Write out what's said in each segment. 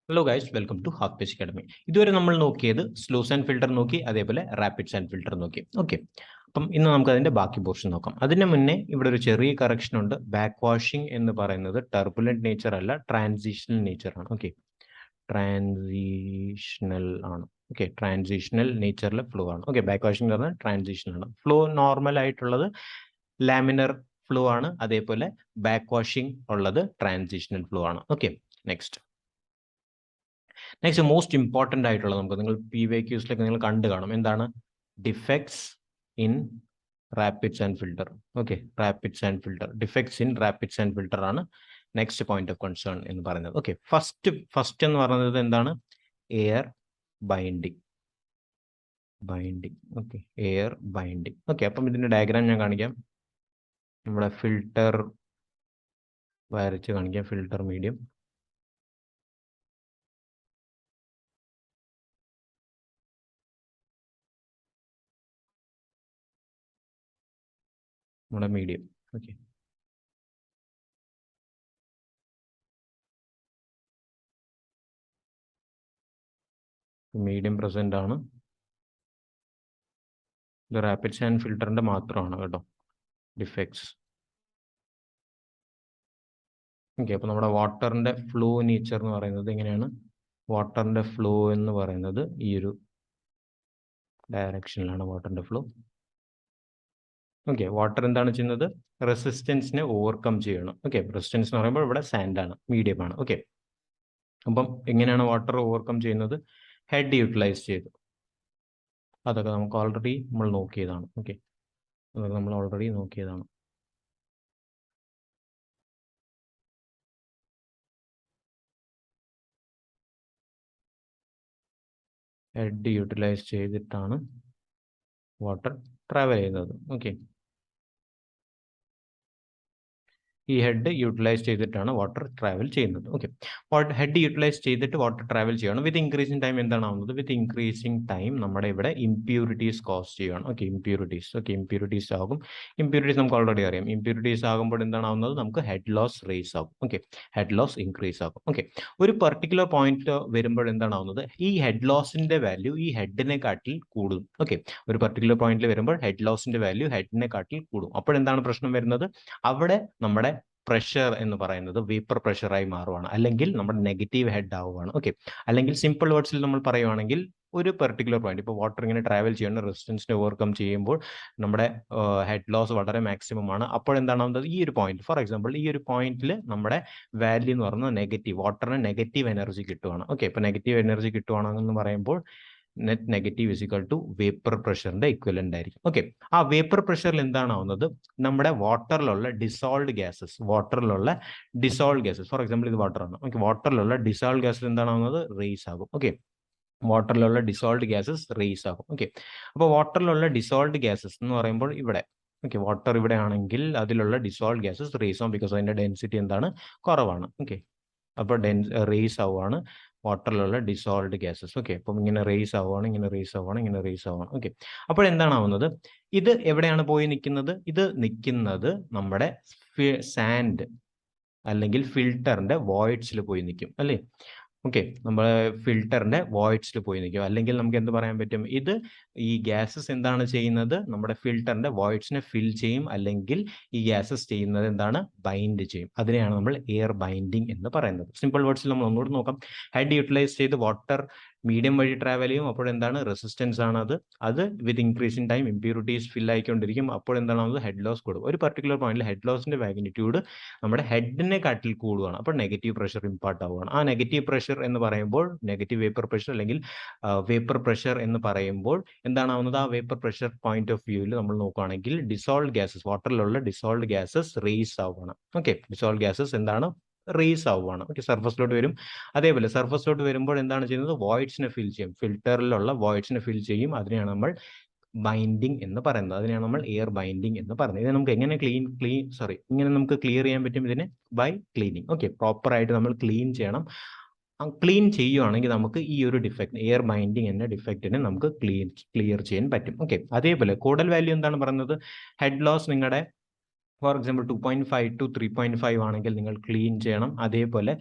Hello guys, welcome to half page academy. ഇതുവരെ നമ്മൾ നോക്കിയത് സ്ലൂസ് ആൻഡ് ഫിൽട്ടർ നോക്കി, അതേപോലെ റാപ്പിഡ്സ് ആൻഡ് ഫിൽട്ടർ നോക്കി. ഓക്കെ, അപ്പം ഇന്ന് നമുക്ക് അതിന്റെ ബാക്കി പോർഷൻ നോക്കാം. അതിന് മുന്നേ ഇവിടെ ഒരു ചെറിയ കറക്ഷൻ ഉണ്ട്. ബാക്ക് വാഷിംഗ് എന്ന് പറയുന്നത് ടർബുലന്റ് നേച്ചർ അല്ല, ട്രാൻസിഷണൽ നേച്ചർ ആണ്. ഓക്കെ, ട്രാൻസിഷണൽ ആണ്. ഓക്കെ, ട്രാൻസിഷണൽ നേച്ചറിലെ ഫ്ലോ ആണ്. ഓക്കെ, ബാക്ക് വാഷിംഗ് എന്ന് പറഞ്ഞാൽ ട്രാൻസിഷണൽ ആണ്. ഫ്ലോ നോർമൽ ആയിട്ടുള്ളത് ലാമിനർ ഫ്ലോ ആണ്, അതേപോലെ ബാക്ക് വാഷിംഗ് ഉള്ളത് ട്രാൻസിഷണൽ ഫ്ലോ ആണ്. ഓക്കെ, നെക്സ്റ്റ് മോസ്റ്റ് ഇമ്പോർട്ടൻ്റ് ആയിട്ടുള്ള നമുക്ക് നിങ്ങൾ PYQസിലൊക്കെ നിങ്ങൾ കണ്ടു കാണും. എന്താണ്? Defects in rapids and filter. Okay, rapids and filter, defects in rapids and filter ആണ് നെക്സ്റ്റ് പോയിന്റ് ഓഫ് കൺസേൺ എന്ന് പറയുന്നത്. ഓക്കെ, ഫസ്റ്റ് എന്ന് പറയുന്നത് എന്താണ്? Air binding. Okay, air binding. Okay, അപ്പം ഇതിന്റെ ഡയഗ്രാം ഞാൻ കാണിക്കാം. നമ്മുടെ ഫിൽട്ടർ വരച്ച് കാണിക്കാം. ഫിൽട്ടർ മീഡിയം, നമ്മുടെ മീഡിയം. ഓക്കെ, മീഡിയം പ്രസന്റ് ആണ്. ഇത് റാപ്പിഡ്സ് ആൻഡ് ഫിൽട്ടറിന്റെ മാത്രമാണ് കേട്ടോ ഡിഫെക്ട്സ്. ഓക്കെ, അപ്പോൾ നമ്മുടെ വാട്ടറിന്റെ ഫ്ലോ നേച്ചർ എന്ന് പറയുന്നത് എങ്ങനെയാണ്? വാട്ടറിന്റെ ഫ്ലോ എന്ന് പറയുന്നത് ഈ ഒരു ഡയറക്ഷനിലാണ് വാട്ടറിന്റെ ഫ്ലോ. ഓക്കെ, വാട്ടർ എന്താണ് ചെയ്യുന്നത്? റെസിസ്റ്റൻസിനെ ഓവർകം ചെയ്യണം. ഓക്കെ, റെസിസ്റ്റൻസ് എന്ന് പറയുമ്പോൾ ഇവിടെ സാൻഡ് ആണ്, മീഡിയം ആണ്. ഓക്കെ, അപ്പം എങ്ങനെയാണ് വാട്ടർ ഓവർകം ചെയ്യുന്നത്? ഹെഡ് യൂട്ടിലൈസ് ചെയ്തു. അതൊക്കെ നമുക്ക് ഓൾറെഡി നമ്മൾ നോക്കിയതാണ്. ഓക്കെ, അതൊക്കെ നമ്മൾ ഓൾറെഡി നോക്കിയതാണ്. ഹെഡ് യൂട്ടിലൈസ് ചെയ്തിട്ടാണ് വാട്ടർ ട്രാവൽ ചെയ്യുന്നത്. ഓക്കെ, ഈ ഹെഡ് യൂട്ടിലൈസ് ചെയ്തിട്ടാണ് വാട്ടർ ട്രാവൽ ചെയ്യുന്നത്. ഓക്കെ, ഹെഡ് യൂട്ടിലൈസ് ചെയ്തിട്ട് വാട്ടർ ട്രാവൽ ചെയ്യണം. വിത്ത് ഇൻക്രീസിങ് ടൈം എന്താണാവുന്നത്? വിത്ത് ഇൻക്രീസിങ് ടൈം നമ്മുടെ ഇവിടെ ഇംപ്യൂരിറ്റീസ് കോസ് ചെയ്യണം. ഓക്കെ, ഇംപ്യൂരിറ്റീസ് ആകും. ഇംപ്യൂരിറ്റീസ് നമുക്ക് ഓൾറെഡി അറിയാം. ഇംപ്യൂരിറ്റീസ് ആകുമ്പോൾ എന്താണാവുന്നത്? നമുക്ക് ഹെഡ് ലോസ് റേസ് ആകും. ഓക്കെ, ഹെഡ് ലോസ് ഇൻക്രീസ് ആകും. ഓക്കെ, ഒരു പെർട്ടിക്കുലർ പോയിന്റ് വരുമ്പോൾ എന്താണാവുന്നത്? ഈ ഹെഡ് ലോസിന്റെ വാല്യൂ ഈ ഹെഡിനെ കാട്ടിൽ കൂടും. ഓക്കെ, ഒരു പെർട്ടിക്കുലർ പോയിന്റിൽ വരുമ്പോൾ ഹെഡ് ലോസിന്റെ വാല്യൂ ഹെഡിനെ കാട്ടിൽ കൂടും. അപ്പോൾ എന്താണ് പ്രശ്നം വരുന്നത്? അവിടെ നമ്മുടെ പ്രഷർ എന്ന് പറയുന്നത് വേപ്പർ പ്രഷറായി മാറുവാണ്, അല്ലെങ്കിൽ നമ്മുടെ നെഗറ്റീവ് ഹെഡ് ആവുകയാണ്. ഓക്കെ, അല്ലെങ്കിൽ സിമ്പിൾ വേർഡ്സിൽ നമ്മൾ പറയുവാണെങ്കിൽ ഒരു പെർട്ടിക്കുലർ പോയിന്റ്, ഇപ്പോൾ വാട്ടർ ഇങ്ങനെ ട്രാവൽ ചെയ്യുന്ന റെസിസ്റ്റൻസിനെ ഓവർകം ചെയ്യുമ്പോൾ നമ്മുടെ ഹെഡ് ലോസ് വളരെ മാക്സിമം ആണ്. അപ്പോൾ എന്താണാവുന്നത്? ഈ ഒരു പോയിന്റ്, ഫോർ എക്സാമ്പിൾ ഈ ഒരു പോയിന്റിൽ നമ്മുടെ വാല്യൂ എന്ന് പറയുന്നത് നെഗറ്റീവ്, വാട്ടറിന് നെഗറ്റീവ് എനർജി കിട്ടുവാണ്. ഓക്കെ, ഇപ്പോൾ നെഗറ്റീവ് എനർജി കിട്ടുവാണെന്ന് പറയുമ്പോൾ net negative is equal to vapour പ്രഷറിന്റെ ഇക്വലന്റ് ആയിരിക്കും. ഓക്കെ, ആ വേപ്പർ പ്രഷറിൽ എന്താണാവുന്നത്? നമ്മുടെ വാട്ടറിലുള്ള ഡിസോൾവ്ഡ് ഗ്യാസസ്, ഫോർ എക്സാമ്പിൾ ഇത് വാട്ടർ ആണ്. ഓക്കെ, വാട്ടറിലുള്ള ഡിസോൾവ്ഡ് ഗ്യാസസ് എന്താണാവുന്നത്? റേസ് ആകും. ഓക്കെ, വാട്ടറിലുള്ള ഡിസോൾവ്ഡ് ഗ്യാസസ് റേസ് ആകും. ഓക്കെ, അപ്പോൾ വാട്ടറിലുള്ള ഡിസോൾവ്ഡ് ഗ്യാസസ് എന്ന് പറയുമ്പോൾ ഇവിടെ, ഓക്കെ, വാട്ടർ ഇവിടെ ആണെങ്കിൽ അതിലുള്ള ഡിസോൾവ്ഡ് ഗ്യാസസ് റേസ് ആവും, ബിക്കോസ് അതിന്റെ ഡെൻസിറ്റി എന്താണ്? കുറവാണ്. ഓക്കെ, അപ്പോൾ റേസ് ആവുകയാണ് വാട്ടറിലുള്ള ഡിസോൾവ്ഡ് ഗ്യാസസ്. ഓക്കെ, അപ്പം ഇങ്ങനെ റേസ് ആവുകയാണ്. ഓക്കെ, അപ്പോൾ എന്താണാവുന്നത്? ഇത് എവിടെയാണ് പോയി നിൽക്കുന്നത്? ഇത് നിൽക്കുന്നത് നമ്മുടെ സാൻഡ് അല്ലെങ്കിൽ ഫിൽട്ടറിന്റെ വോയിഡ്സിൽ പോയി നിൽക്കും, അല്ലേ? ഓക്കെ, നമ്മൾ ഫിൽട്ടറിന്റെ വോയിഡ്സിൽ പോയി നിൽക്കും. അല്ലെങ്കിൽ നമുക്ക് എന്ത് പറയാൻ പറ്റും? ഇത് ഈ ഗ്യാസസ് എന്താണ് ചെയ്യുന്നത്? നമ്മുടെ ഫിൽട്ടറിന്റെ വോയിഡ്സിനെ ഫിൽ ചെയ്യും, അല്ലെങ്കിൽ ഈ ഗ്യാസസ് ചെയ്യുന്നത് എന്താണ്? ബൈൻഡ് ചെയ്യും. അതിനെയാണ് നമ്മൾ എയർ ബൈൻഡിങ് എന്ന് പറയുന്നത്. സിമ്പിൾ വേർഡ്സിൽ നമ്മൾ ഒന്നുകൂടി നോക്കാം. ഹെഡ് യൂട്ടിലൈസ് ചെയ്ത് വാട്ടർ മീഡിയം വഴി ട്രാവൽ ചെയ്യും. അപ്പോൾ എന്താണ്? റെസിസ്റ്റൻസ് ആണ് അത് വിത്ത് ഇൻക്രീസിങ് ടൈം ഇംപ്യൂരിറ്റീസ് ഫിൽ ആയിക്കൊണ്ടിരിക്കും. അപ്പോൾ എന്താണ്? ഹെഡ് ലോസ് കൂടും. ഒരു പർട്ടിക്കുലർ പോയിന്റിൽ ഹെഡ് ലോസിന്റെ മാഗ്നിറ്റ്യൂഡ് നമ്മുടെ ഹെഡിനെ കാട്ടിൽ കൂടുകയാണ്. അപ്പോൾ നെഗറ്റീവ് പ്രഷർ ഇമ്പാർട്ട് ആവുകയാണ്. ആ നെഗറ്റീവ് പ്രഷർ എന്ന് പറയുമ്പോൾ നെഗറ്റീവ് വേപ്പർ പ്രഷർ അല്ലെങ്കിൽ വേപ്പർ പ്രഷർ എന്ന് പറയുമ്പോൾ എന്താണാവുന്നത്? ആ വേപ്പർ പ്രഷർ പോയിന്റ് ഓഫ് വ്യൂവിൽ നമ്മൾ നോക്കുകയാണെങ്കിൽ ഡിസോൾവ്ഡ് ഗ്യാസസ്, വാട്ടറിലുള്ള ഡിസോൾവ്ഡ് ഗ്യാസസ് റേസ് ആവുകയാണ്. ഓക്കെ, ഡിസോൾവ്ഡ് ഗ്യാസസ് എന്താണ്? റേസ് ആവുകയാണ്. ഓക്കെ, സർഫസിലോട്ട് വരും. അതേപോലെ സർഫസിലോട്ട് വരുമ്പോൾ എന്താണ് ചെയ്യുന്നത്? വോയിഡ്സിനെ ഫിൽ ചെയ്യും. ഫിൽറ്ററിലുള്ള വോയിഡ്സിനെ ഫിൽ ചെയ്യും. അതിനെയാണ് നമ്മൾ ബൈൻഡിങ് എന്ന് പറയുന്നത്. അതിനെയാണ് നമ്മൾ എയർ ബൈൻഡിങ് എന്ന് പറയുന്നത്. ഇത് നമുക്ക് എങ്ങനെ ഇങ്ങനെ നമുക്ക് ക്ലിയർ ചെയ്യാൻ പറ്റും? ഇതിനെ ബൈ ക്ലീനിങ്. ഓക്കെ, പ്രോപ്പറായിട്ട് നമ്മൾ ക്ലീൻ ചെയ്യണം. ക്ലീൻ ചെയ്യുവാണെങ്കിൽ നമുക്ക് ഈ ഒരു ഡിഫക്റ്റ്, എയർ ബൈൻഡിങ് എന്ന ഡിഫക്റ്റിനെ നമുക്ക് ക്ലിയർ ചെയ്യാൻ പറ്റും. ഓക്കെ, അതേപോലെ കോഡൽ വാല്യൂ എന്താണ് പറയുന്നത്? ഹെഡ് ലോസ് നിങ്ങളുടെ ഫോർ എക്സാമ്പിൾ 2.5 to 3.5 ആണെങ്കിൽ നിങ്ങൾ ക്ലീൻ ചെയ്യണം. അതേപോലെ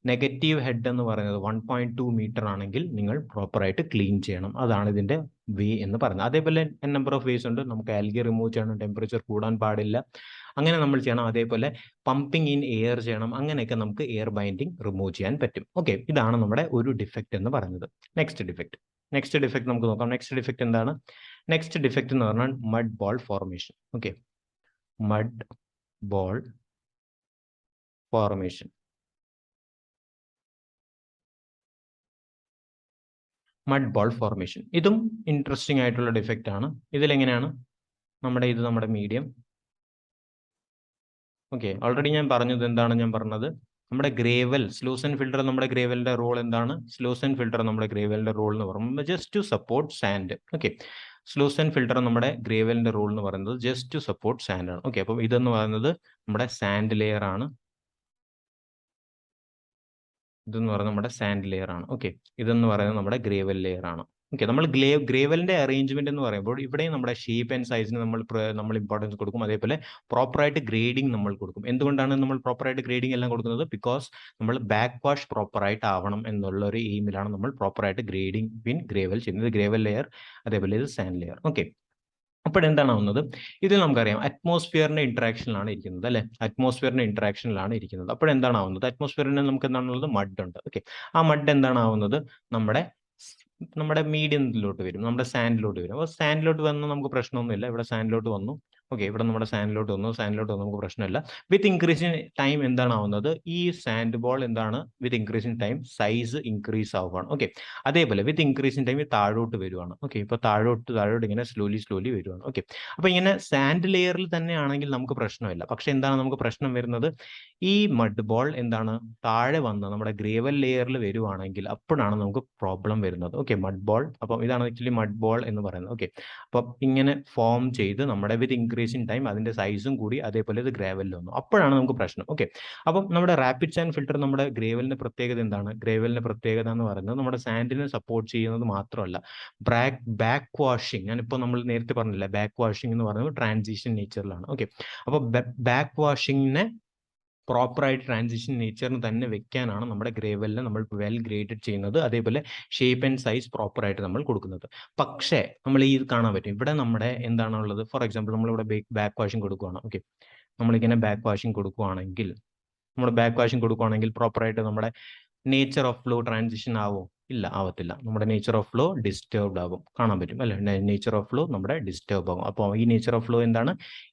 നെഗറ്റീവ് ഹെഡ് എന്ന് പറയുന്നത് 1.2 മീറ്റർ ആണെങ്കിൽ നിങ്ങൾ പ്രോപ്പറായിട്ട് ക്ലീൻ ചെയ്യണം. അതാണ് ഇതിൻ്റെ വേ എന്ന് പറയുന്നത്. അതേപോലെ നമ്പർ ഓഫ് വേസ് ഉണ്ട്. നമുക്ക് ആൽഗെ റിമൂവ് ചെയ്യണം, ടെമ്പറേച്ചർ കൂടാൻ പാടില്ല, അങ്ങനെ നമ്മൾ ചെയ്യണം. അതേപോലെ പമ്പിങ് ഇൻ എയർ ചെയ്യണം. അങ്ങനെയൊക്കെ നമുക്ക് എയർ ബൈൻഡിങ് റിമൂവ് ചെയ്യാൻ പറ്റും. ഓക്കെ, ഇതാണ് നമ്മുടെ ഒരു ഡിഫക്റ്റ് എന്ന് പറയുന്നത്. നെക്സ്റ്റ് ഡിഫക്റ്റ് നമുക്ക് നോക്കാം. നെക്സ്റ്റ് ഡിഫക്റ്റ് എന്താണ്? നെക്സ്റ്റ് ഡിഫക്റ്റ് എന്ന് പറഞ്ഞാൽ mud ball formation. Okay, mud ball formation. Mud ball formation ഇതും ഇൻട്രസ്റ്റിംഗ് ആയിട്ടുള്ള ഡിഫക്റ്റ് ആണ്. ഇതിലെങ്ങനെയാണ് നമ്മുടെ മീഡിയം. ഓക്കെ, ഓൾറെഡി ഞാൻ പറഞ്ഞത് എന്താണ് ഞാൻ പറഞ്ഞത്? നമ്മുടെ ഗ്രേവൽ സ്ലൂസൻ ഫിൽട്ടർ, നമ്മുടെ ഗ്രേവലിന്റെ റോൾ എന്താണ്? സ്ലൂസൻ ഫിൽട്ടർ നമ്മുടെ ഗ്രേവലിന്റെ റോൾ എന്ന് പറയുമ്പോൾ just to support sand. Okay, slow sand filter നമ്മുടെ ഗ്രേവലിന്റെ റോൾ എന്ന് പറയുന്നത് ജസ്റ്റ് ടു സപ്പോർട്ട് സാൻഡ് ആണ്. ഓക്കെ, അപ്പം ഇതെന്ന് പറയുന്നത് നമ്മുടെ സാൻഡ് ലെയർ ആണ്. ഇതെന്ന് പറയുന്നത് നമ്മുടെ സാൻഡ് ലെയർ ആണ്. ഓക്കെ, ഇതെന്ന് പറയുന്നത് നമ്മുടെ ഗ്രേവൽ ലെയർ ആണ്. ഓക്കെ, നമ്മൾ ഗ്രേവലിന്റെ അറേഞ്ച്മെന്റ് എന്ന് പറയുമ്പോൾ ഇവിടെയും നമ്മുടെ ഷേപ്പ് ആൻഡ് സൈസിന് നമ്മൾ ഇമ്പോർട്ടൻസ് കൊടുക്കും. അതേപോലെ പ്രോപ്പറായിട്ട് ഗ്രേഡിംഗ് നമ്മൾ കൊടുക്കും. എന്തുകൊണ്ടാണ് നമ്മൾ പ്രോപ്പറായിട്ട് ഗ്രേഡിംഗ് എല്ലാം കൊടുക്കുന്നത്? ബിക്കോസ് നമ്മൾ ബാക്ക് വാഷ് പ്രോപ്പറായിട്ട് ആവണം എന്നുള്ള ഒരു എയിമിലാണ് നമ്മൾ പ്രോപ്പറായിട്ട് ഗ്രേഡിംഗ് പിൻ ഗ്രേവൽ ചെയ്യുന്നത്. ഗ്രേവൽ ലെയർ, അതേപോലെ ഇത് സാൻഡ് ലെയർ. ഓക്കെ, അപ്പോഴെന്താണാവുന്നത്? ഇതിൽ നമുക്കറിയാം അറ്റ്മോസ്ഫിയറിന്റെ ഇന്ററാക്ഷനിലാണ് ഇരിക്കുന്നത്, അല്ലെ? അറ്റ്മോസ്ഫിയറിന്റെ ഇന്ററാക്ഷനിലാണ് ഇരിക്കുന്നത്. അപ്പോഴെന്താണാവുന്നത്? അറ്റ്മോസ്ഫിയറിന് നമുക്ക് എന്താണുള്ളത്? മഡ് ഉണ്ട്. ഓക്കെ, ആ മഡ് എന്താണാവുന്നത്? നമ്മുടെ മീഡിയത്തിലോട്ട് വരും, നമ്മുടെ സാൻഡിലോട്ട് വരും. അപ്പോൾ സാൻഡിലോട്ട് വന്നാൽ നമുക്ക് പ്രശ്നമൊന്നുമില്ല. ഇവിടെ സാൻഡിലോട്ട് വന്നു. ഓക്കെ, ഇവിടെ നമ്മുടെ സാൻഡിലോട്ട് വന്നു നമുക്ക് പ്രശ്നമില്ല. വിത്ത് ഇൻക്രീസിങ് ടൈം എന്താണാവുന്നത്? ഈ സാൻഡ് ബോൾ എന്താണ്? With increasing time size increase ആവുകയാണ്. ഓക്കെ, അതേപോലെ വിത്ത് ഇൻക്രീസിങ് ടൈം താഴോട്ട് വരുവാണ്. ഓക്കെ, ഇപ്പോൾ താഴോട്ട് ഇങ്ങനെ സ്ലോലി വരുവാണ്. ഓക്കെ, അപ്പോൾ ഇങ്ങനെ സാൻഡ് ലെയറിൽ തന്നെ ആണെങ്കിൽ നമുക്ക് പ്രശ്നമില്ല. പക്ഷെ എന്താണ് നമുക്ക് പ്രശ്നം വരുന്നത്? ഈ മഡ് ബോൾ എന്താണ്? താഴെ വന്ന് നമ്മുടെ ഗ്രേവൽ ലെയറിൽ വരുവാണെങ്കിൽ അപ്പോഴാണ് നമുക്ക് പ്രോബ്ലം വരുന്നത്. Okay, mud ball. അപ്പം ഇതാണ് ആക്ച്വലി മഡ് ബോൾ എന്ന് പറയുന്നത്. ഓക്കെ, അപ്പം ഇങ്ങനെ ഫോം ചെയ്ത് നമ്മുടെ വിത്ത് ഇൻക്രീസിങ് ടൈം അതിന്റെ സൈസും കൂടി, അതേപോലെ ഇത് ഗ്രാവലിൽ വന്നു, അപ്പോഴാണ് നമുക്ക് പ്രശ്നം. ഓക്കെ, അപ്പം നമ്മുടെ റാപ്പിഡ് സാൻഡ് ഫിൽട്ടർ നമ്മുടെ ഗ്രേവലിന്റെ പ്രത്യേകത എന്താണ്? ഗ്രേവലിന്റെ പ്രത്യേകത എന്ന് പറയുന്നത് നമ്മുടെ സാൻഡിനെ സപ്പോർട്ട് ചെയ്യുന്നത് മാത്രമല്ല, ബാക്ക് വാഷിംഗ്, ഞാനിപ്പോൾ നമ്മൾ നേരത്തെ പറഞ്ഞില്ല, ബാക്ക് വാഷിംഗ് എന്ന് പറയുന്നത് ട്രാൻസിഷൻ നേച്ചറിലാണ്. ഓക്കെ, അപ്പോൾ ബാക്ക് വാഷിങ്ങിനെ പ്രോപ്പറായിട്ട് ട്രാൻസിഷൻ നേച്ചറിന് തന്നെ വെക്കാനാണ് നമ്മുടെ ഗ്രേവലിനെ നമ്മൾ വെൽ ഗ്രേഡഡ് ചെയ്യുന്നത്. അതേപോലെ ഷേപ്പ് ആൻഡ് സൈസ് പ്രോപ്പറായിട്ട് നമ്മൾ കൊടുക്കുന്നത്. പക്ഷേ നമ്മൾ ഈ കാണാൻ പറ്റും, ഇവിടെ നമ്മുടെ എന്താണുള്ളത്? ഫോർ എക്സാമ്പിൾ നമ്മളിവിടെ ബാക്ക് വാഷിംഗ് കൊടുക്കുകയാണ്. ഓക്കെ, നമ്മളിങ്ങനെ ബാക്ക് വാഷിംഗ് കൊടുക്കുകയാണെങ്കിൽ പ്രോപ്പറായിട്ട് നമ്മുടെ നേച്ചർ ഓഫ് ഫ്ലോ ട്രാൻസിഷൻ ആവോ? ഇല്ല, ആവത്തില്ല. നമ്മുടെ നേച്ചർ ഓഫ് ഫ്ലോ ഡിസ്റ്റർബ്ഡ് ആകും. കാണാൻ പറ്റും അല്ലെ? നേച്ചർ ഓഫ് ഫ്ലോ നമ്മുടെ ഡിസ്റ്റർബ് ആകും. അപ്പോൾ ഈ നേച്ചർ ഓഫ് ഫ്ലോ എന്താണ്?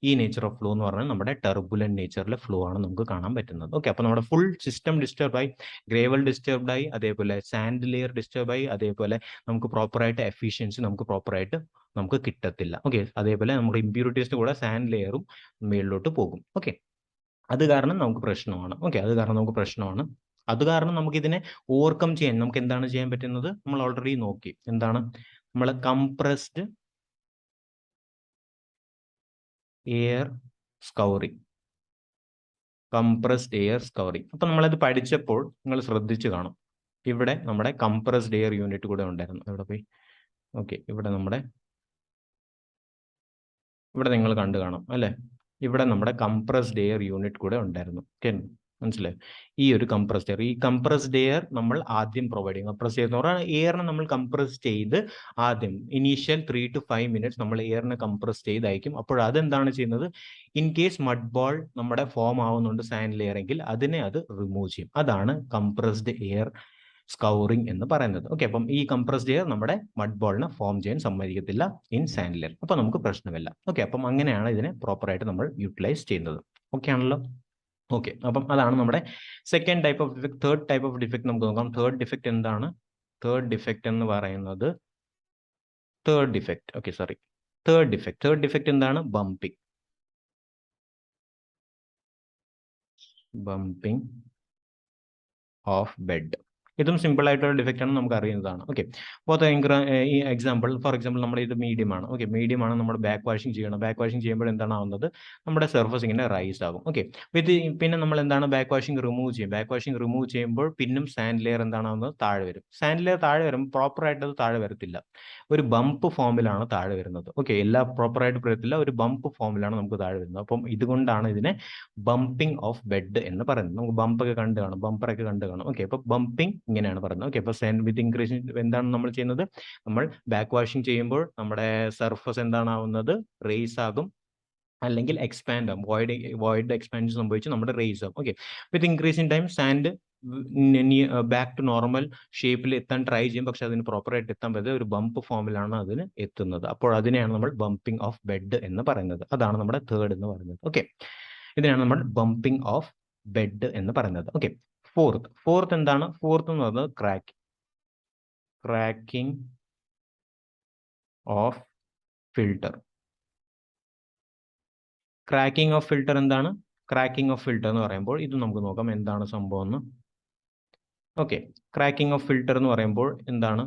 ഈ നേച്ചർ ഓഫ് ഫ്ലോ എന്ന് പറഞ്ഞാൽ നമ്മുടെ ടർബുലന്റ് നേച്ചറിലെ ഫ്ലോ ആണ് നമുക്ക് കാണാൻ പറ്റുന്നത്. ഓക്കെ, അപ്പോൾ നമ്മുടെ ഫുൾ സിസ്റ്റം ഡിസ്റ്റർബ് ആയി, ഗ്രേവൽ ഡിസ്റ്റർബ്ഡ് ആയി, അതേപോലെ സാൻഡ് ലെയർ ഡിസ്റ്റർബ് ആയി, അതേപോലെ നമുക്ക് പ്രോപ്പറായിട്ട് എഫിഷ്യൻസി നമുക്ക് കിട്ടത്തില്ല. ഓക്കെ, അതേപോലെ നമ്മുടെ ഇമ്പ്യൂരിറ്റീസിന് കൂടെ സാൻഡ് ലെയറും മേളിലോട്ട് പോകും. ഓക്കെ, അത് കാരണം നമുക്ക് പ്രശ്നമാണ്. അത് കാരണം നമുക്ക് ഇതിനെ ഓവർകം ചെയ്യാൻ നമുക്ക് എന്താണ് ചെയ്യാൻ പറ്റുന്നത്? നമ്മൾ ഓൾറെഡി നോക്കി. എന്താണ്? നമ്മൾ കംപ്രസ്ഡ് എയർ സ്കൗറിങ്. അപ്പൊ നമ്മളത് പഠിച്ചപ്പോൾ നിങ്ങൾ ശ്രദ്ധിച്ചു കാണും, ഇവിടെ നമ്മുടെ കംപ്രസ്ഡ് എയർ യൂണിറ്റ് കൂടെ ഉണ്ടായിരുന്നു. ഇവിടെ പോയി. ഓക്കെ, ഇവിടെ നിങ്ങൾ കണ്ടു കാണും അല്ലെ? ഇവിടെ നമ്മുടെ കംപ്രസ്ഡ് എയർ യൂണിറ്റ് കൂടെ ഉണ്ടായിരുന്നു. ഓക്കെ, മനസ്സിലായി? ഈ കംപ്രസ്ഡ് എയർ നമ്മൾ ആദ്യം പ്രൊവൈഡ് ചെയ്യും. കംപ്രസ് എയർ എന്ന് പറഞ്ഞാൽ എയറിനെ നമ്മൾ കംപ്രസ് ചെയ്ത് ആദ്യം ഇനീഷ്യൽ 3 to 5 minutes നമ്മൾ എയറിനെ കംപ്രസ് ചെയ്ത് അയക്കും. അപ്പോൾ അതെന്താണ് ചെയ്യുന്നത്? ഇൻ കേസ് മഡ് ബോൾ നമ്മുടെ ഫോം ആവുന്നുണ്ട് സാൻഡ് ലെയർ എങ്കിൽ അതിനെ അത് റിമൂവ് ചെയ്യും. അതാണ് കംപ്രസ്ഡ് എയർ സ്കൗറിംഗ് എന്ന് പറയുന്നത്. ഓക്കെ, അപ്പം ഈ കംപ്രസ്ഡ് എയർ നമ്മുടെ മഡ് ബോളിനെ ഫോം ചെയ്യാൻ സമ്മതിക്കത്തില്ല ഇൻ സാൻഡ് ലെയർ. അപ്പം നമുക്ക് പ്രശ്നമില്ല. ഓക്കെ, അപ്പം അങ്ങനെയാണ് ഇതിനെ പ്രോപ്പറായിട്ട് നമ്മൾ യൂട്ടിലൈസ് ചെയ്യുന്നത്. ഓക്കെ ആണല്ലോ? ഓക്കെ, അപ്പം അതാണ് നമ്മുടെ second type of defect. Third type of defect നമുക്ക് നോക്കാം. തേർഡ് ഡിഫക്ട് എന്താണ്? തേർഡ് ഡിഫക്ട് എന്ന് പറയുന്നത് തേർഡ് ഡിഫക്ട് എന്താണ്? ബമ്പിംഗ് ഓഫ് ബെഡ്. ഇതും സിമ്പിൾ ആയിട്ടുള്ള ഡിഫക്റ്റ് ആണ്, നമുക്ക് അറിയുന്നതാണ്. ഓക്കെ, അപ്പോൾ ഈ എക്സാമ്പിൾ, ഫോർ എക്സാമ്പിൾ നമ്മുടെ ഇത് മീഡിയം ആണ്. ഓക്കെ, മീഡിയം ആണ്, നമ്മൾ ബാക്ക് വാഷിംഗ് ചെയ്യണം. ബാക്ക് വാഷിംഗ് ചെയ്യുമ്പോൾ എന്താണ് ആവുന്നത്, നമ്മുടെ സർഫസ് ഇങ്ങനെ റൈസ് ആകും. ഓക്കെ, പിന്നെ നമ്മൾ എന്താണ് ബാക്ക് വാഷിംഗ് റിമൂവ് ചെയ്യും. ബാക്ക് വാഷിംഗ് റിമൂവ് ചെയ്യുമ്പോൾ പിന്നും സാൻഡ് ലെയർ എന്താണ് ആവുന്നത്, താഴെ വരും. സാൻഡ് ലെയർ താഴെ വരുമ്പോൾ പ്രോപ്പർ ആയിട്ട് അത് താഴെ വരത്തില്ല, ഒരു ബംപ് ഫോമിലാണ് താഴെ വരുന്നത്. ഓക്കെ, എല്ലാ പ്രോപ്പർ ആയിട്ട് വരത്തില്ല, ഒരു ബംപ് ഫോമിലാണ് നമുക്ക് താഴെ വരുന്നത്. അപ്പം ഇതുകൊണ്ടാണ് ഇതിനെ ബംപിംഗ് ഓഫ് ബെഡ് എന്ന് പറയുന്നത്. നമുക്ക് ബംപ് ഒക്കെ കണ്ടു കാണും, ബമ്പറൊക്കെ കണ്ടു കാണും. ഓക്കെ, അപ്പോൾ ബംപിംഗ് ഇങ്ങനെയാണ് പറയുന്നത്. ഓക്കെ, അപ്പോൾ സാൻഡ് വിത്ത് ഇൻക്രീസ് എന്താണ് നമ്മൾ ചെയ്യുന്നത്, നമ്മൾ ബാക്ക് വാഷിംഗ് ചെയ്യുമ്പോൾ നമ്മുടെ സർഫസ് എന്താണ് ആവുന്നത്, റേസ് ആകും, അല്ലെങ്കിൽ എക്സ്പാൻഡ് ആകും. വോയിഡ് എക്സ്പാൻഷൻ സംഭവിച്ച് നമ്മുടെ റേസ് ആകും. Okay, with increase in time sand back to normal ഷേപ്പിൽ എത്താൻ ട്രൈ ചെയ്യും, പക്ഷെ അതിന് പ്രോപ്പറായിട്ട് എത്താൻ പറ്റാതെ ഒരു ബംപ് ഫോമിലാണ് അതിന് എത്തുന്നത്. അപ്പോൾ അതിനെയാണ് നമ്മൾ ബംപിംഗ് ഓഫ് ബെഡ് എന്ന് പറയുന്നത്. അതാണ് നമ്മുടെ തേർഡ് എന്ന് പറയുന്നത്. ഓക്കെ, ഇതിനാണ് നമ്മൾ ബംപിംഗ് ഓഫ് ബെഡ് എന്ന് പറയുന്നത്. ഓക്കെ, ഫോർത്ത് എന്താണ്, ഫോർത്ത് എന്ന് പറയുന്നത് cracking of filter. Cracking of filter എന്താണ്, ക്രാക്കിംഗ് ഓഫ് ഫിൽട്ടർ എന്ന് പറയുമ്പോൾ ഇത് നമുക്ക് നോക്കാം എന്താണ് സംഭവം എന്ന്. ഓക്കെ, ക്രാക്കിംഗ് ഓഫ് ഫിൽട്ടർ എന്ന് പറയുമ്പോൾ എന്താണ്,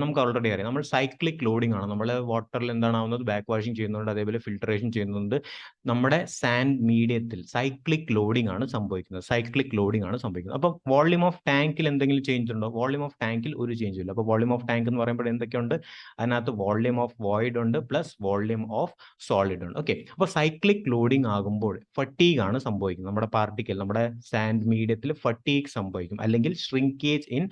നമുക്ക് ഓൾറെഡി അറിയാം, നമ്മൾ സൈക്ലിക് ലോഡിംഗ് ആണ്. നമ്മൾ വാട്ടറിൽ എന്താണ് ആവുന്നത്, ബാക്ക് വാഷിംഗ് ചെയ്യുന്നുണ്ട്, അതേപോലെ ഫിൽട്രേഷൻ ചെയ്യുന്നുണ്ട്. നമ്മുടെ സാൻഡ് മീഡിയത്തിൽ സൈക്ലിക് ലോഡിംഗ് ആണ് സംഭവിക്കുന്നത്. അപ്പോൾ വോളിയം ഓഫ് ടാങ്കിൽ എന്തെങ്കിലും ചേഞ്ച് ഉണ്ടോ, വോളിയം ഓഫ് ടാങ്കിൽ ഒരു ചേഞ്ച് ഇല്ല. അപ്പോൾ വോളിയം ഓഫ് ടാങ്ക് എന്ന് പറയുമ്പോൾ എന്തൊക്കെയുണ്ട്, അതിനകത്ത് വോളിയം ഓഫ് വോയിഡ് ഉണ്ട് പ്ലസ് വോളിയം ഓഫ് സോളിഡ് ഉണ്ട്. ഓക്കെ, അപ്പോൾ സൈക്ലിക് ലോഡിംഗ് ആകുമ്പോൾ ഫട്ടീഗ് ആണ് സംഭവിക്കുന്നത്. നമ്മുടെ പാർട്ടിക്കൽ, നമ്മുടെ സാൻഡ് മീഡിയത്തിൽ ഫട്ടീഗ് സംഭവിക്കും, അല്ലെങ്കിൽ ശ്രിങ്കേജ് ഇൻ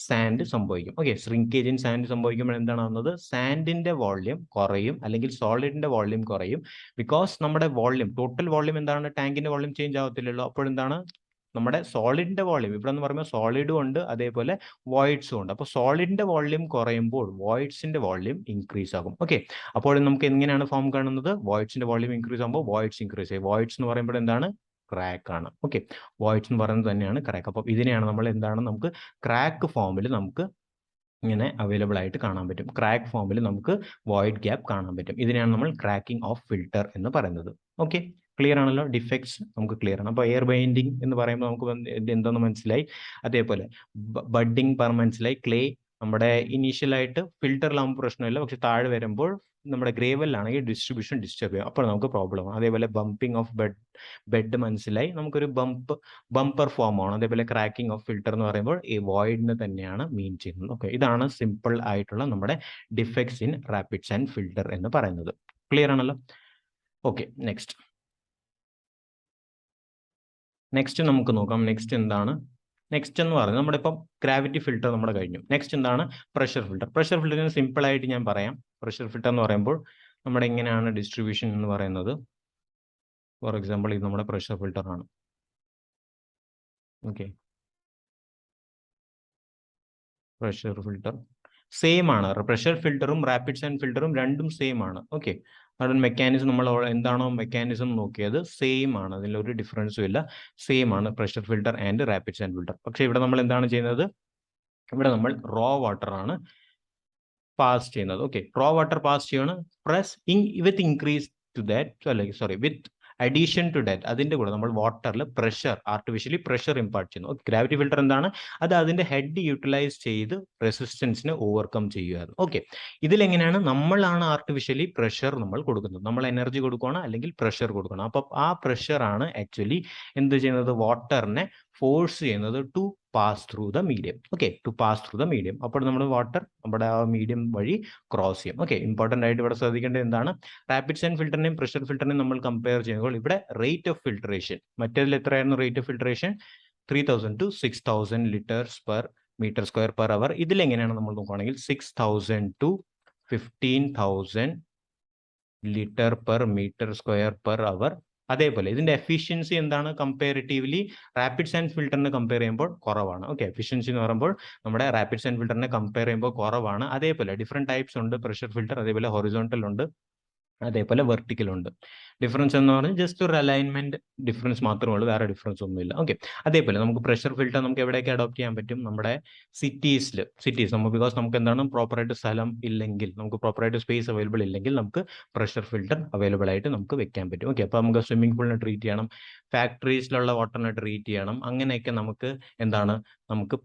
സാൻഡ് സംഭവിക്കും. ഓക്കെ, ശ്രിങ്കേജ് ഇൻ സാൻഡ് സംഭവിക്കുമ്പോൾ എന്താണാവുന്നത്, സാൻഡിന്റെ വോള്യം കുറയും, അല്ലെങ്കിൽ സോളിഡിന്റെ വോള്യം കുറയും. ബിക്കോസ് നമ്മുടെ വോള്യം, ടോട്ടൽ വോള്യം എന്താണ്, ടാങ്കിന്റെ വോള്യം ചേഞ്ച് ആവത്തില്ലല്ലോ. അപ്പോൾ എന്താണ്, നമ്മുടെ സോളിഡിന്റെ വോള്യം, ഇവിടെ എന്ന് പറയുമ്പോൾ സോളിഡും ഉണ്ട്, അതേപോലെ വോയിഡ്സും ഉണ്ട്. അപ്പോൾ സോളിഡിന്റെ വോള്യം കുറയുമ്പോൾ വോയിഡ്സിന്റെ വോള്യം ഇൻക്രീസ് ആകും. ഓക്കെ, അപ്പോൾ നമുക്ക് എങ്ങനെയാണ് ഫോം കാണുന്നത്, വോയിഡ്സിന്റെ വോള്യം ഇൻക്രീസ് ആകുമ്പോൾ വോയിഡ്സ് ഇൻക്രീസ് ചെയ്യും. വോയിഡ്സ് എന്ന് പറയുമ്പോൾ എന്താണ്, ക്രാക്ക് ആണ്. ഓക്കെ, വോയിഡ്സ് എന്ന് പറയുന്നത് തന്നെയാണ് ക്രാക്ക്. അപ്പോൾ ഇതിനെയാണ് നമ്മൾ എന്താണ്, നമുക്ക് ക്രാക്ക് ഫോമിൽ നമുക്ക് ഇങ്ങനെ അവൈലബിൾ ആയിട്ട് കാണാൻ പറ്റും. ക്രാക്ക് ഫോമിൽ നമുക്ക് വോയിഡ് ഗ്യാപ്പ് കാണാൻ പറ്റും. ഇതിനെയാണ് നമ്മൾ ക്രാക്കിംഗ് ഓഫ് ഫിൽട്ടർ എന്ന് പറയുന്നത്. ഓക്കെ, ക്ലിയർ ആണല്ലോ, ഡിഫക്ട്സ് നമുക്ക് ക്ലിയർ ആണ്. അപ്പോൾ എയർ ബൈൻഡിങ് എന്ന് പറയുമ്പോൾ നമുക്ക് എന്തെന്ന് മനസ്സിലായി, അതേപോലെ ബഡ്ഡിങ് മനസ്സിലായി. ക്ലേ നമ്മുടെ ഇനീഷ്യലായിട്ട് ഫിൽറ്ററിലാകുമ്പോൾ പ്രശ്നമില്ല, പക്ഷെ താഴെ വരുമ്പോൾ നമ്മുടെ ഗ്രേവലിലാണെങ്കിൽ ഡിസ്ട്രിബ്യൂഷൻ ഡിസ്റ്റർബ് ചെയ്യും, അപ്പോൾ നമുക്ക് പ്രോബ്ലം. അതേപോലെ ബംപിംഗ് ഓഫ് ബെഡ് മനസ്സിലായി, നമുക്കൊരു ബമ്പർ ഫോം ആണ്. അതേപോലെ ക്രാക്കിംഗ് ഓഫ് ഫിൽട്ടർ എന്ന് പറയുമ്പോൾ ഈ വോയിഡിന് തന്നെയാണ് മീൻ ചെയ്യുന്നത്. ഓക്കെ, ഇതാണ് സിമ്പിൾ ആയിട്ടുള്ള നമ്മുടെ defects in rapid sand filter എന്ന് പറയുന്നത്. ക്ലിയർ ആണല്ലോ. ഓക്കെ, നെക്സ്റ്റ് നമുക്ക് നോക്കാം. നെക്സ്റ്റ് എന്താണ്, നെക്സ്റ്റ് എന്ന് പറയുന്നത് നമ്മുടെ ഇപ്പം ഗ്രാവിറ്റി ഫിൽട്ടർ നമ്മുടെ കഴിഞ്ഞു. നെക്സ്റ്റ് എന്താണ്, പ്രഷർ ഫിൽട്ടർ. പ്രഷർ ഫിൽറ്ററിന് സിമ്പിൾ ആയിട്ട് ഞാൻ പറയാം. പ്രഷർ ഫിൽട്ടർ എന്ന് പറയുമ്പോൾ നമ്മുടെ എങ്ങനെയാണ് ഡിസ്ട്രിബ്യൂഷൻ എന്ന് പറയുന്നത്. ഫോർ എക്സാമ്പിൾ ഇത് നമ്മുടെ പ്രഷർ ഫിൽട്ടർ ആണ്. ഓക്കെ, പ്രഷർ ഫിൽട്ടർ സെയിം ആണ്. പ്രഷർ ഫിൽട്ടറും റാപ്പിഡ് സാൻഡ് ഫിൽട്ടറും രണ്ടും സെയിം ആണ്. ഓക്കെ, അവിടെ മെക്കാനിസം നമ്മൾ എന്താണോ മെക്കാനിസം നോക്കിയത് സെയിം ആണ്, അതിലൊരു ഡിഫറൻസും ഇല്ല, സെയിം ആണ് pressure filter and rapid sand filter. പക്ഷേ ഇവിടെ നമ്മൾ എന്താണ് ചെയ്യുന്നത്, ഇവിടെ നമ്മൾ റോ വാട്ടർ ആണ് പാസ് ചെയ്യുന്നത്. ഓക്കെ, റോ വാട്ടർ പാസ് ചെയ്യണം, വിത്ത് ഇൻക്രീസ് ടു ദാറ്റ്, അല്ലെങ്കിൽ സോറി വിത്ത് അഡീഷൻ ടു ഡാറ്റ്, അതിന്റെ കൂടെ നമ്മൾ വാട്ടറിൽ ആർട്ടിഫിഷ്യലി പ്രഷർ ഇമ്പാർട്ട് ചെയ്യുന്നു. ഗ്രാവിറ്റി ഫിൽട്ടർ എന്താണ്, അത് അതിന്റെ ഹെഡ് യൂട്ടിലൈസ് ചെയ്ത് റെസിസ്റ്റൻസിനെ ഓവർകം ചെയ്യുകയായിരുന്നു. ഓക്കെ, ഇതിലെങ്ങനെയാണ്, നമ്മളാണ് ആർട്ടിഫിഷ്യലി പ്രഷർ നമ്മൾ കൊടുക്കുന്നത്, നമ്മൾ എനർജി കൊടുക്കുകയാണ് അല്ലെങ്കിൽ പ്രഷർ കൊടുക്കണം. അപ്പം ആ പ്രഷറാണ് ആക്ച്വലി എന്ത് ചെയ്യുന്നത്, വാട്ടറിനെ ഫോഴ്സ് ചെയ്യുന്നത് to pass through the medium. Okay, to pass through the medium. അപ്പോൾ നമ്മുടെ വാട്ടർ നമ്മുടെ ആ മീഡിയം വഴി ക്രോസ് ചെയ്യും. ഓക്കെ, ഇമ്പോർട്ടൻ്റ് ആയിട്ട് ഇവിടെ ശ്രദ്ധിക്കേണ്ടത് എന്താണ്, റാപ്പിഡ് സാൻഡ് ഫിൽറ്ററിനെയും പ്രഷർ ഫിൽറ്ററിനെയും നമ്മൾ കമ്പയർ ചെയ്യുമ്പോൾ ഇവിടെ റേറ്റ് ഓഫ് ഫിൽട്രേഷൻ, മറ്റേതിൽ എത്രയായിരുന്നു rate of filtration, 3000 to 6000 litres per metre square per hour. ഇതിലെങ്ങനെയാണ് നമ്മൾ നോക്കുകയാണെങ്കിൽ 6000 to 15,000 litre per metre square per hour. അതേപോലെ ഇതിന്റെ എഫിഷ്യൻസി എന്താണ്, കമ്പാരിറ്റീവ്ലി റാപ്പിഡ് സാൻഡ് ഫിൽറ്ററിനെ കമ്പയർ ചെയ്യുമ്പോൾ കുറവാണ്. ഓക്കെ, എഫിഷ്യൻസി എന്ന് പറയുമ്പോൾ നമ്മുടെ റാപ്പിഡ് സാൻഡ് ഫിൽറ്ററിനെ കമ്പയർ ചെയ്യുമ്പോൾ കുറവാണ്. അതേപോലെ ഡിഫറെന്റ് ടൈപ്സ് ഉണ്ട് പ്രഷർ ഫിൽറ്റർ, അതേപോലെ ഹൊറിസോണ്ടൽ ഉണ്ട്, അതേപോലെ വെർട്ടിക്കലുണ്ട്. ഡിഫറൻസ് എന്ന് പറഞ്ഞാൽ ജസ്റ്റ് ഒരു അലൈൻമെന്റ് ഡിഫറൻസ് മാത്രമേ ഉള്ളൂ, വേറെ ഡിഫറൻസ് ഒന്നുമില്ല. ഓക്കെ. അതേപോലെ നമുക്ക് പ്രഷർ ഫിൽട്ടർ നമുക്ക് എവിടെയൊക്കെ അഡോപ്റ്റ് ചെയ്യാൻ പറ്റും? നമ്മുടെ സിറ്റീസ് നമുക്ക്, ബിക്കോസ് നമുക്ക് എന്താണ് പ്രോപ്പറായിട്ട് സ്ഥലം ഇല്ലെങ്കിൽ, നമുക്ക് പ്രോപ്പറായിട്ട് സ്പേസ് അവൈലബിൾ ഇല്ലെങ്കിൽ നമുക്ക് പ്രഷർ ഫിൽട്ടർ അവൈലബിൾ ആയിട്ട് നമുക്ക് വെക്കാൻ പറ്റും. ഓക്കെ. അപ്പോൾ നമുക്ക് സ്വിമ്മിംഗ് പൂളിനെ ട്രീറ്റ് ചെയ്യണം, ഫാക്ടറീസിലുള്ള വാട്ടറിനെ ട്രീറ്റ് ചെയ്യണം, അങ്ങനെയൊക്കെ നമുക്ക് എന്താണ് നമുക്ക്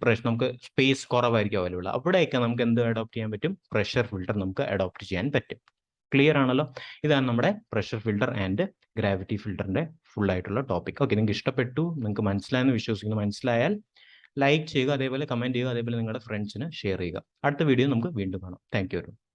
സ്പേസ് കുറവായിരിക്കും അവൈലബിൾ. അവിടെയൊക്കെ നമുക്ക് എന്ത് അഡോപ്റ്റ് ചെയ്യാൻ പറ്റും? പ്രഷർ ഫിൽട്ടർ നമുക്ക് അഡോപ്റ്റ് ചെയ്യാൻ പറ്റും. ക്ലിയർ ആണല്ലോ? ഇതാണ് നമ്മുടെ പ്രഷർ ഫിൽട്ടർ ആൻഡ് ഗ്രാവിറ്റി ഫിൽട്ടറിന്റെ ഫുൾ ആയിട്ടുള്ള ടോപ്പിക്. ഓക്കെ, നിങ്ങൾക്ക് ഇഷ്ടപ്പെട്ടു, നിങ്ങൾക്ക് മനസ്സിലായെന്ന് വിശ്വസിക്കുന്നു. മനസ്സിലായാൽ ലൈക്ക് ചെയ്യുക, അതേപോലെ കമന്റ് ചെയ്യുക, അതേപോലെ നിങ്ങളുടെ ഫ്രണ്ട്സിന് ഷെയർ ചെയ്യുക. അടുത്ത വീഡിയോ നമുക്ക് വീണ്ടും കാണാം. Thank you.